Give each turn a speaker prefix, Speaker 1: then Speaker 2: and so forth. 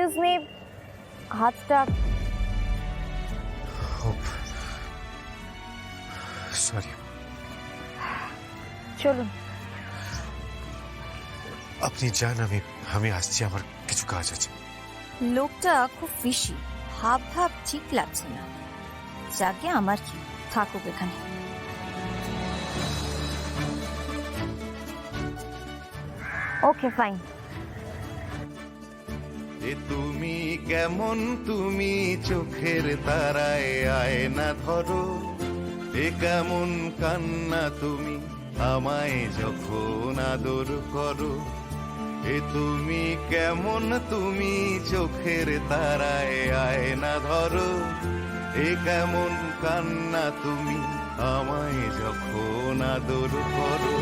Speaker 1: Excuse me, হাতটা।
Speaker 2: Sorry.
Speaker 1: চলুন।
Speaker 2: আপনি যান, আমি আসছি, আমার কিছু কাজ আছে।
Speaker 3: লোকটা খুব ফিশি, ভাব ভাব ঠিক লাগছে না। যাকে আমার কি, থাকুক এখানে।
Speaker 1: Okay fine.
Speaker 4: এ তুমি কেমন, তুমি চোখের তারায় আয়না ধরো, এ কেমন কান্না তুমি আমায় যখন আদর করো। এ তুমি কেমন, তুমি চোখের তারায় আয়না ধরো, এ কেমন কান্না তুমি আমায় যখন আদর করো।